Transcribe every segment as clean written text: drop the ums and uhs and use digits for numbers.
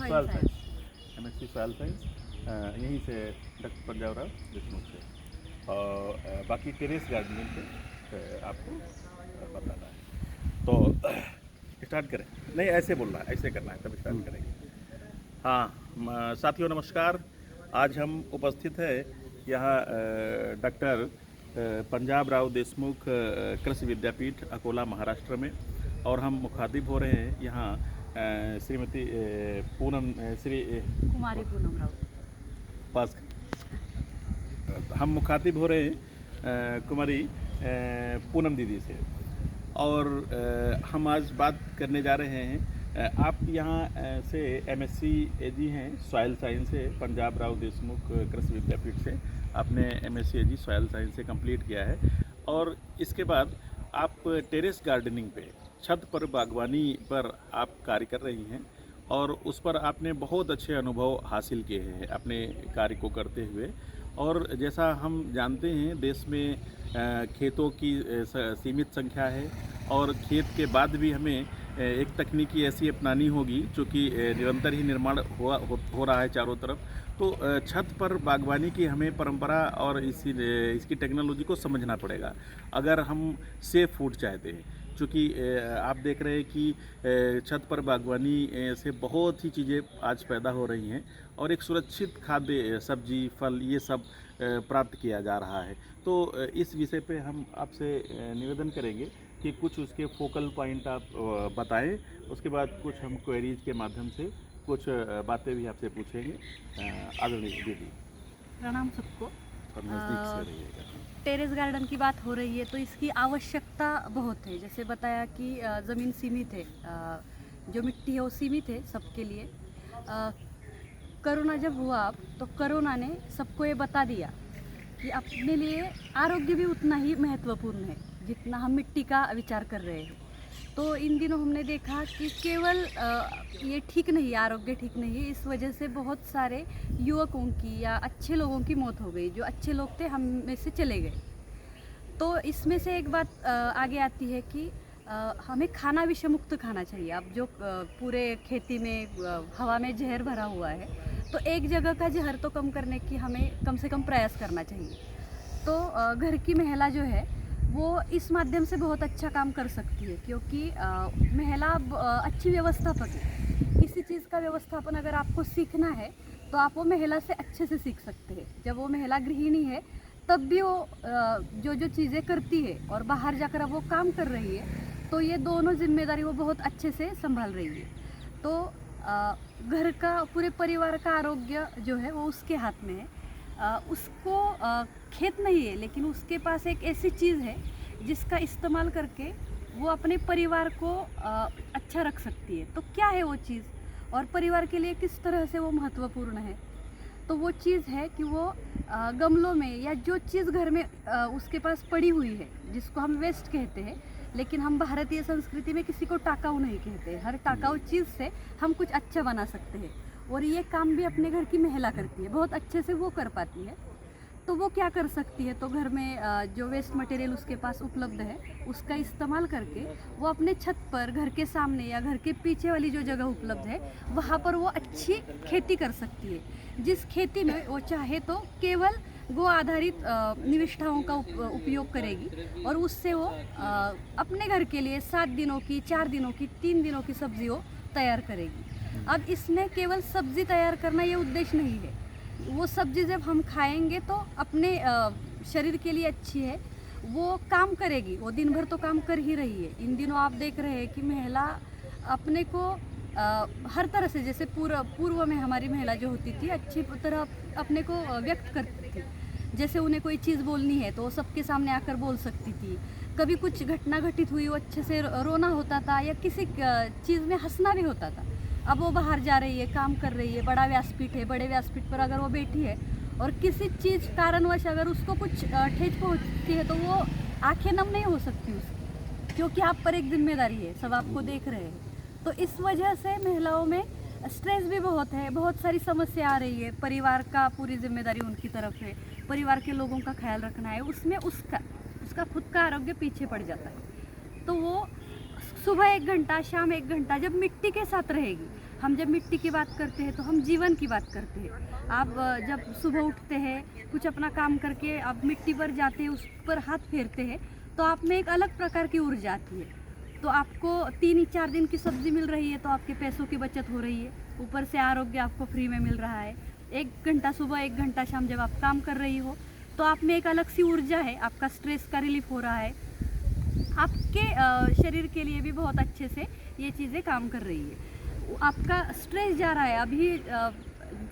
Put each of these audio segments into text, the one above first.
Soil science, MSc soil science, यहीं से doctor Punjab Rao Deshmukh से। और बाकी टेरेस गार्डनिंग पे आपको बताना है। तो स्टार्ट करें? नहीं, ऐसे बोलना है, ऐसे करना है, तब स्टार्ट करेंगे। हाँ साथियों नमस्कार। आज हम उपस्थित है यहाँ डॉक्टर पंजाब राव देशमुख कृषि विद्यापीठ अकोला महाराष्ट्र में, और हम मुखातिब हो रहे हैं यहाँ श्रीमती पूनम कुमारी पूनम राव पास। हम मुखातिब हो रहे हैं कुमारी पूनम दीदी से, और हम आज बात करने जा रहे हैं। आप यहाँ से MSc AG हैं सॉयल साइंस से, पंजाब राव देशमुख कृषि विद्यापीठ से आपने MSc AG सॉयल साइंस से कंप्लीट किया है, और इसके बाद आप टेरेस गार्डनिंग पे, छत पर बागवानी पर आप कार्य कर रही हैं, और उस पर आपने बहुत अच्छे अनुभव हासिल किए हैं अपने कार्य को करते हुए। और जैसा हम जानते हैं देश में खेतों की सीमित संख्या है, और खेत के बाद भी हमें एक तकनीकी ऐसी अपनानी होगी जो कि निरंतर ही निर्माण हो रहा है चारों तरफ। तो छत पर बागवानी की हमें परंपरा और इसकी टेक्नोलॉजी को समझना पड़ेगा अगर हम सेफ फूड चाहते हैं। चूँकि आप देख रहे हैं कि छत पर बागवानी से बहुत ही चीज़ें आज पैदा हो रही हैं, और एक सुरक्षित खाद्य सब्जी फल ये सब प्राप्त किया जा रहा है। तो इस विषय पे हम आपसे निवेदन करेंगे कि कुछ उसके फोकल पॉइंट आप बताएं। उसके बाद कुछ हम क्वेरीज के माध्यम से कुछ बातें भी आपसे पूछेंगे। आदरणीय दीदी, प्रणाम सबको। और नज़दीक से रहिएगा। टेरेस गार्डन की बात हो रही है तो इसकी आवश्यकता बहुत है। जैसे बताया कि ज़मीन सीमित है, जो मिट्टी है वो सीमित है सबके लिए। कोरोना जब हुआ तो कोरोना ने सबको ये बता दिया कि अपने लिए आरोग्य भी उतना ही महत्वपूर्ण है जितना हम मिट्टी का विचार कर रहे हैं। तो इन दिनों हमने देखा कि केवल ये ठीक नहीं, आरोग्य ठीक नहीं है, इस वजह से बहुत सारे युवकों की या अच्छे लोगों की मौत हो गई। जो अच्छे लोग थे हम में से चले गए। तो इसमें से एक बात आगे आती है कि हमें खाना विषय मुक्त खाना चाहिए। अब जो पूरे खेती में हवा में जहर भरा हुआ है, तो एक जगह का जहर तो कम करने की हमें कम से कम प्रयास करना चाहिए। तो घर की महिला जो है वो इस माध्यम से बहुत अच्छा काम कर सकती है, क्योंकि महिला अच्छी व्यवस्थापक है। किसी चीज़ का व्यवस्थापन अगर आपको सीखना है तो आप वो महिला से अच्छे से सीख सकते हैं। जब वो महिला गृहिणी है तब भी वो जो चीज़ें करती है और बाहर जाकर अब वो काम कर रही है, तो ये दोनों जिम्मेदारी वो बहुत अच्छे से संभाल रही है। तो घर का, पूरे परिवार का आरोग्य जो है वो उसके हाथ में है। उसको खेत नहीं है, लेकिन उसके पास एक ऐसी चीज़ है जिसका इस्तेमाल करके वो अपने परिवार को अच्छा रख सकती है। तो क्या है वो चीज़, और परिवार के लिए किस तरह से वो महत्वपूर्ण है? तो वो चीज़ है कि वो गमलों में, या जो चीज़ घर में उसके पास पड़ी हुई है, जिसको हम वेस्ट कहते हैं, लेकिन हम भारतीय संस्कृति में किसी को टाकाऊ नहीं कहते। हर टाकाऊ चीज़ से हम कुछ अच्छा बना सकते हैं, और ये काम भी अपने घर की महिला करती है, बहुत अच्छे से वो कर पाती है। तो वो क्या कर सकती है, तो घर में जो वेस्ट मटेरियल उसके पास उपलब्ध है उसका इस्तेमाल करके वो अपने छत पर, घर के सामने या घर के पीछे वाली जो जगह उपलब्ध है वहाँ पर वो अच्छी खेती कर सकती है। जिस खेती में वो चाहे तो केवल गो आधारित निविष्ठाओं का उपयोग करेगी, और उससे वो अपने घर के लिए 7 दिनों की, 4 दिनों की, 3 दिनों की सब्जी वो तैयार करेगी। अब इसमें केवल सब्जी तैयार करना ये उद्देश्य नहीं है। वो सब्जी जब हम खाएंगे तो अपने शरीर के लिए अच्छी है, वो काम करेगी, वो दिन भर तो काम कर ही रही है। इन दिनों आप देख रहे हैं कि महिला अपने को हर तरह से, जैसे पूर्व में हमारी महिला जो होती थी अच्छी तरह अपने को व्यक्त करती थी। जैसे उन्हें कोई चीज़ बोलनी है तो वो सबके सामने आकर बोल सकती थी। कभी कुछ घटना घटित हुई वो अच्छे से रोना होता था, या किसी चीज़ में हंसना भी होता था। अब वो बाहर जा रही है, काम कर रही है, बड़ा व्यासपीठ है, बड़े व्यासपीठ पर अगर वो बैठी है और किसी चीज़ कारणवश अगर उसको कुछ ठेस पहुंचती है तो वो आंखें नम नहीं हो सकती उसकी, क्योंकि आप पर एक जिम्मेदारी है, सब आपको देख रहे हैं। तो इस वजह से महिलाओं में स्ट्रेस भी बहुत है, बहुत सारी समस्या आ रही है। परिवार का पूरी जिम्मेदारी उनकी तरफ है, परिवार के लोगों का ख्याल रखना है, उसमें उसका खुद का आरोग्य पीछे पड़ जाता है। तो वो सुबह 1 घंटा, शाम 1 घंटा जब मिट्टी के साथ रहेगी हम जब मिट्टी की बात करते हैं तो हम जीवन की बात करते हैं। आप जब सुबह उठते हैं, कुछ अपना काम करके आप मिट्टी पर जाते हैं, उस पर हाथ फेरते हैं, तो आप में एक अलग प्रकार की ऊर्जा आती है। तो आपको 3-4 दिन की सब्जी मिल रही है तो आपके पैसों की बचत हो रही है, ऊपर से आरोग्य आपको फ्री में मिल रहा है। 1 घंटा सुबह 1 घंटा शाम जब आप काम कर रही हो तो आप में एक अलग सी ऊर्जा है, आपका स्ट्रेस का रिलीफ हो रहा है, आपके शरीर के लिए भी बहुत अच्छे से ये चीज़ें काम कर रही है। आपका स्ट्रेस जा रहा है। अभी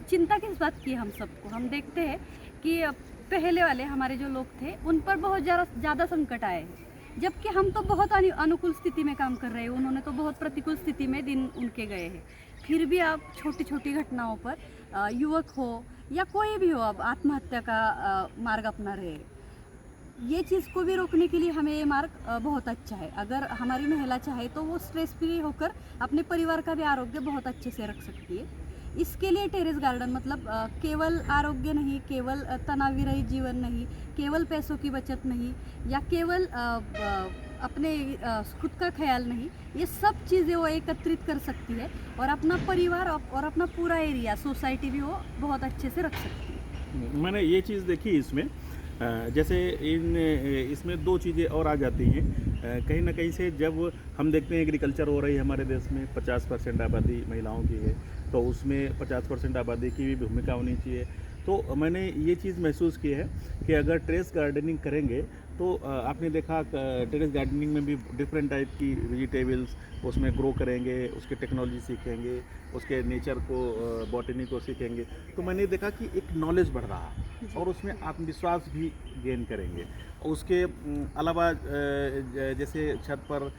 चिंता किस बात की है हम सबको, हम देखते हैं कि पहले वाले हमारे जो लोग थे उन पर बहुत ज़्यादा संकट आए हैं, जबकि हम तो बहुत अनुकूल स्थिति में काम कर रहे हैं, उन्होंने तो बहुत प्रतिकूल स्थिति में दिन उनके गए हैं। फिर भी आप छोटी छोटी घटनाओं पर युवक हो या कोई भी हो, अब आत्महत्या का मार्ग अपना रहे हैं। ये चीज़ को भी रोकने के लिए हमें ये मार्ग बहुत अच्छा है। अगर हमारी महिला चाहे तो वो स्ट्रेस फ्री होकर अपने परिवार का भी आरोग्य बहुत अच्छे से रख सकती है। इसके लिए टेरेस गार्डन मतलब केवल आरोग्य नहीं, केवल तनाव रहित जीवन नहीं, केवल पैसों की बचत नहीं, या केवल अपने खुद का ख्याल नहीं, ये सब चीज़ें वो एकत्रित कर सकती है और अपना परिवार और अपना पूरा एरिया, सोसाइटी भी वो बहुत अच्छे से रख सकती है। मैंने ये चीज़ देखी इसमें, जैसे इसमें 2 चीज़ें और आ जाती हैं। कहीं ना कहीं से जब हम देखते हैं एग्रीकल्चर हो रही है हमारे देश में, 50% आबादी महिलाओं की है, तो उसमें 50% आबादी की भी भूमिका होनी चाहिए। तो मैंने ये चीज़ महसूस की है कि अगर टेरेस गार्डनिंग करेंगे तो आपने देखा टेरेस गार्डनिंग में भी डिफरेंट टाइप की वेजिटेबल्स उसमें ग्रो करेंगे, उसके टेक्नोलॉजी सीखेंगे, उसके नेचर को, बॉटनी को सीखेंगे। तो मैंने देखा कि एक नॉलेज बढ़ रहा और उसमें आत्मविश्वास भी गेन करेंगे। उसके अलावा जैसे छत पर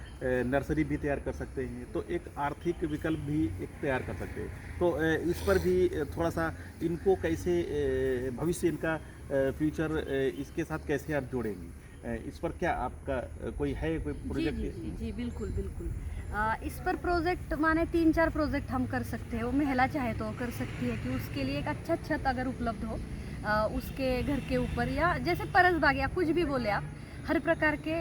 नर्सरी भी तैयार कर सकते हैं, तो एक आर्थिक विकल्प भी एक तैयार कर सकते हैं। तो इस पर भी थोड़ा सा इनको कैसे भविष्य इनका फ्यूचर इसके साथ कैसे आप जोड़ेंगी, इस पर क्या आपका कोई प्रोजेक्ट? जी बिल्कुल बिल्कुल। इस पर प्रोजेक्ट माने 3-4 प्रोजेक्ट हम कर सकते हैं। वो महिला चाहे तो कर सकती है कि उसके लिए एक अच्छा छत अगर उपलब्ध हो उसके घर के ऊपर, या जैसे परस बाग या कुछ भी बोले आप, हर प्रकार के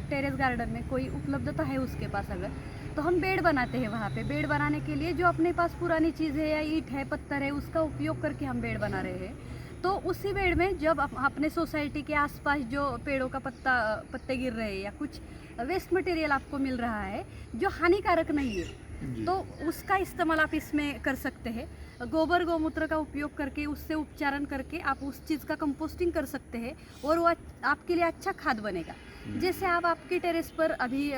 टेरेस गार्डन में कोई उपलब्धता है उसके पास अगर, तो हम बेड बनाते हैं। वहाँ पे बेड बनाने के लिए जो अपने पास पुरानी चीज़ है या ईंट है, पत्थर है, उसका उपयोग करके हम बेड बना रहे हैं। तो उसी बेड में जब अपने सोसाइटी के आसपास जो पेड़ों का पत्ते गिर रहे हैं या कुछ वेस्ट मटेरियल आपको मिल रहा है जो हानिकारक नहीं है, तो उसका इस्तेमाल आप इसमें कर सकते हैं। गोबर गौमूत्र का उपयोग करके उससे उपचारण करके आप उस चीज़ का कंपोस्टिंग कर सकते हैं और वो आपके लिए अच्छा खाद बनेगा। जैसे आप आपके टेरेस पर अभी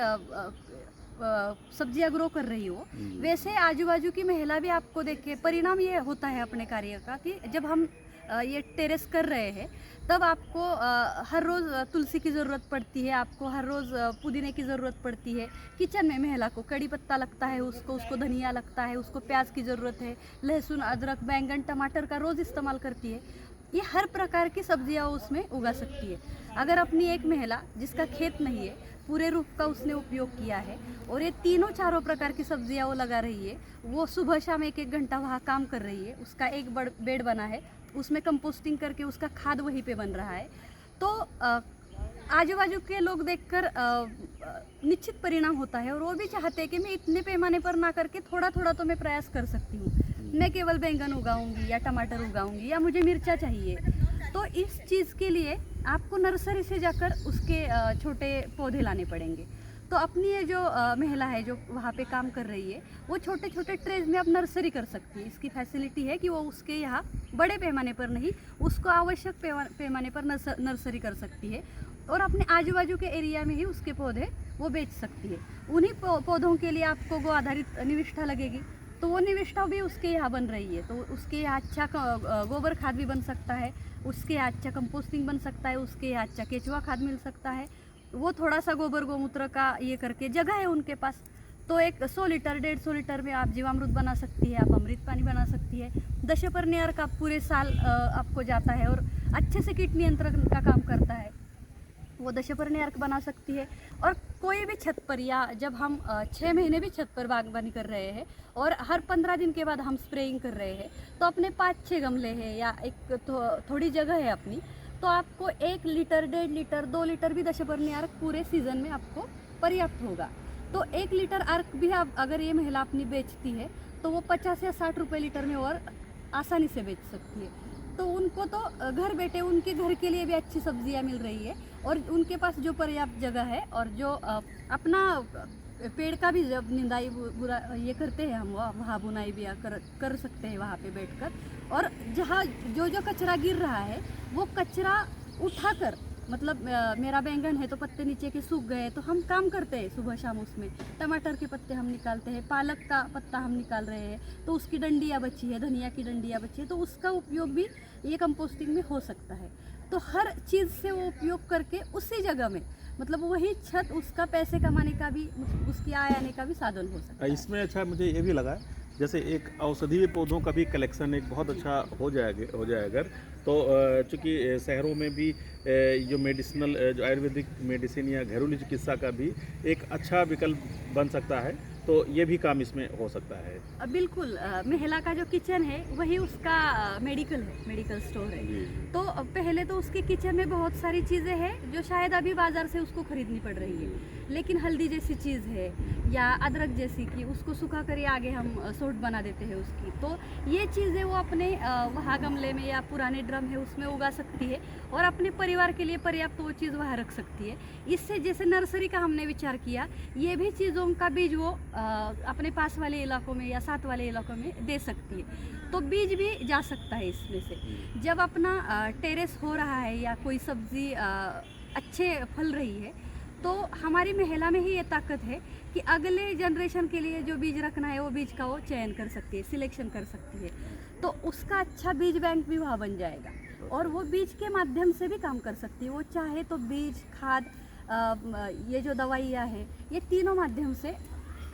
सब्जियां ग्रो कर रही हो, वैसे आजू बाजू की महिला भी आपको देखे। परिणाम ये होता है अपने कार्य का कि जब हम ये टेरेस कर रहे हैं तब आपको हर रोज़ तुलसी की ज़रूरत पड़ती है, आपको हर रोज़ पुदीने की ज़रूरत पड़ती है। किचन में महिला को कड़ी पत्ता लगता है, उसको धनिया लगता है, उसको प्याज की ज़रूरत है, लहसुन, अदरक, बैंगन, टमाटर का रोज़ इस्तेमाल करती है। ये हर प्रकार की सब्जियां उसमें उगा सकती है। अगर अपनी एक महिला जिसका खेत नहीं है, पूरे रूप का उसने उपयोग किया है और ये 3-4 प्रकार की सब्जियां वो लगा रही है, वो सुबह शाम 1-1 घंटा वहाँ काम कर रही है, उसका एक बेड बना है, उसमें कंपोस्टिंग करके उसका खाद वहीं पे बन रहा है, तो आजू बाजू के लोग देखकर निश्चित परिणाम होता है और वो भी चाहते हैं कि मैं इतने पैमाने पर ना करके थोड़ा थोड़ा तो मैं प्रयास कर सकती हूँ। मैं केवल बैंगन उगाऊंगी या टमाटर उगाऊंगी या मुझे मिर्चा चाहिए। तो इस चीज़ के लिए आपको नर्सरी से जाकर उसके छोटे पौधे लाने पड़ेंगे। तो अपनी ये जो महिला है जो वहाँ पे काम कर रही है, वो छोटे छोटे ट्रेज में अब नर्सरी कर सकती है। इसकी फैसिलिटी है कि वो उसके यहाँ बड़े पैमाने पर नहीं, उसको आवश्यक पैमाने पर नर्सरी कर सकती है और अपने आजू बाजू के एरिया में ही उसके पौधे वो बेच सकती है। उन्हीं पौधों के लिए आपको गो आधारित निविष्ठा लगेगी, तो वो निविष्ठा भी उसके यहाँ बन रही है, तो उसके यहाँ अच्छा गोबर खाद भी बन सकता है, उसके यहाँ अच्छा कंपोस्टिंग बन सकता है, उसके यहाँ अच्छा केचुआ खाद मिल सकता है। वो थोड़ा सा गोबर गौमूत्र का ये करके जगह है उनके पास, तो एक 100 लीटर 150 लीटर में आप जीवामृत बना सकती है, आप अमृत पानी बना सकती है। दशपर्णी अर्क आप पूरे साल आपको जाता है और अच्छे से कीट नियंत्रण का काम करता है, वो दशपर्णी अर्क बना सकती है। और कोई भी छत पर, या जब हम 6 महीने भी छत पर बागवानी कर रहे हैं और हर 15 दिन के बाद हम स्प्रेइंग कर रहे हैं, तो अपने 5-6 गमले हैं या एक थोड़ी जगह है अपनी, तो आपको 1 लीटर 1.5 लीटर 2 लीटर भी दशपर्णी अर्क पूरे सीजन में आपको पर्याप्त होगा। तो 1 लीटर अर्क भी आप अगर ये महिला अपनी बेचती है तो तो वो 50 या 60 रुपए लीटर में और आसानी से बेच सकती है। तो उनको तो घर बैठे उनके घर के लिए भी अच्छी सब्जियां मिल रही है, और उनके पास जो पर्याप्त जगह है और जो अपना पेड़ का भी जब निंदाई बुरा ये करते हैं हम, वहाँ बुनाई भी कर सकते हैं वहाँ पे बैठकर। और जहाँ जो जो कचरा गिर रहा है वो कचरा उठाकर, मतलब मेरा बैंगन है तो पत्ते नीचे के सूख गए तो हम काम करते हैं सुबह शाम उसमें, टमाटर के पत्ते हम निकालते हैं, पालक का पत्ता हम निकाल रहे हैं तो उसकी डंडियाँ बची है, धनिया की डंडियाँ बची है, तो उसका उपयोग भी ये कंपोस्टिंग में हो सकता है। तो हर चीज़ से वो उपयोग करके उसी जगह में, मतलब वही छत उसका पैसे कमाने का भी, उसकी आय आने का भी साधन हो सकता है। इसमें अच्छा मुझे ये भी लगा, जैसे एक औषधीय पौधों का भी कलेक्शन एक बहुत अच्छा हो जाए अगर तो, चूँकि शहरों में भी जो मेडिसिनल जो आयुर्वेदिक मेडिसिन या घरेलू चिकित्सा का भी एक अच्छा विकल्प बन सकता है, तो ये भी काम इसमें हो सकता है। बिल्कुल, महिला का जो किचन है वही उसका मेडिकल है, मेडिकल स्टोर है। जी। तो पहले तो उसके किचन में बहुत सारी चीज़ें हैं जो शायद अभी बाज़ार से उसको खरीदनी पड़ रही है, लेकिन हल्दी जैसी चीज़ है या अदरक जैसी कि उसको सुखा कर आगे हम सोट बना देते हैं उसकी, तो ये चीज़ें वो अपने वहाँ गमले में या पुराने ड्रम है उसमें उगा सकती है और अपने परिवार के लिए पर्याप्त वो चीज़ वहाँ रख सकती है। इससे जैसे नर्सरी का हमने विचार किया, ये भी चीज़ों का बीज वो अपने पास वाले इलाकों में या साथ वाले इलाकों में दे सकती है, तो बीज भी जा सकता है इसमें से। जब अपना टेरेस हो रहा है या कोई सब्ज़ी अच्छे फल रही है, तो हमारी महिला में ही ये ताकत है कि अगले जनरेशन के लिए जो बीज रखना है वो बीज का वो चयन कर सकती है, सिलेक्शन कर सकती है, तो उसका अच्छा बीज बैंक भी वहाँ बन जाएगा और वो बीज के माध्यम से भी काम कर सकती है। वो चाहे तो बीज, खाद, ये जो दवाइयाँ है, ये तीनों माध्यम से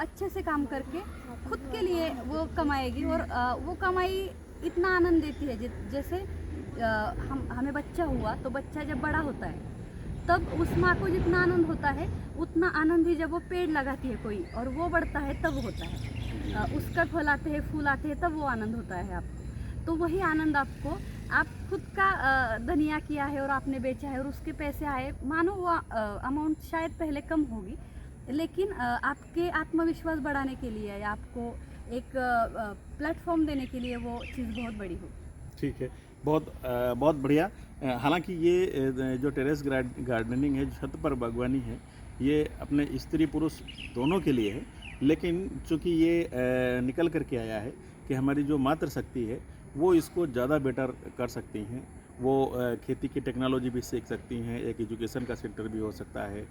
अच्छे से काम करके खुद के लिए वो कमाएगी, और वो कमाई इतना आनंद देती है जैसे हमें बच्चा हुआ तो बच्चा जब बड़ा होता है तब उस माँ को जितना आनंद होता है उतना आनंद ही जब वो पेड़ लगाती है कोई और वो बढ़ता है तब होता है। उसका फल आते हैं, फूल आते हैं, तब वो आनंद होता है आपको। तो वही आनंद आपको, आप खुद का धनिया किया है और आपने बेचा है और उसके पैसे आए, मानो वो अमाउंट शायद पहले कम होगी, लेकिन आपके आत्मविश्वास बढ़ाने के लिए या आपको एक प्लेटफॉर्म देने के लिए वो चीज़ बहुत बड़ी हो। ठीक है, बहुत बढ़िया। हालांकि ये जो टेरेस गार्डनिंग है, छत पर बागवानी है, ये अपने स्त्री पुरुष दोनों के लिए है, लेकिन चूँकि ये निकल करके आया है कि हमारी जो मातृशक्ति है वो इसको ज़्यादा बेटर कर सकती हैं। वो खेती की टेक्नोलॉजी भी सीख सकती हैं, एक एजुकेशन का सेंटर भी हो सकता है,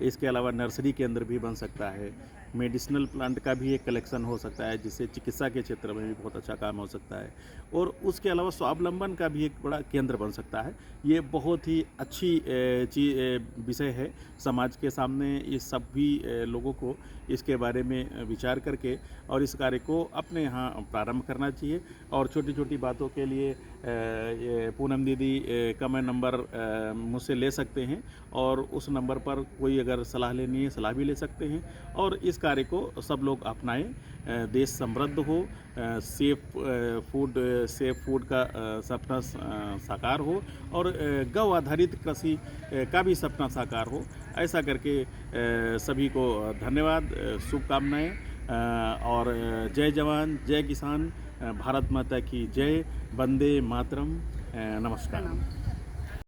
इसके अलावा नर्सरी के अंदर भी बन सकता है, मेडिसिनल प्लांट का भी एक कलेक्शन हो सकता है जिससे चिकित्सा के क्षेत्र में भी बहुत अच्छा काम हो सकता है, और उसके अलावा स्वावलंबन का भी एक बड़ा केंद्र बन सकता है। ये बहुत ही अच्छी विषय है समाज के सामने। ये सभी लोगों को इसके बारे में विचार करके और इस कार्य को अपने यहाँ प्रारंभ करना चाहिए। और छोटी छोटी बातों के लिए ये पूनम दीदी का मैं नंबर मुझसे ले सकते हैं, और उस नंबर पर कोई अगर सलाह लेनी है सलाह भी ले सकते हैं, और इस कार्य को सब लोग अपनाएं। देश समृद्ध हो, सेफ फूड का सपना साकार हो, और गौ आधारित कृषि का भी सपना साकार हो। ऐसा करके सभी को धन्यवाद, शुभकामनाएं, और जय जवान, जय किसान, भारत माता की जय, वंदे मातरम, नमस्कार।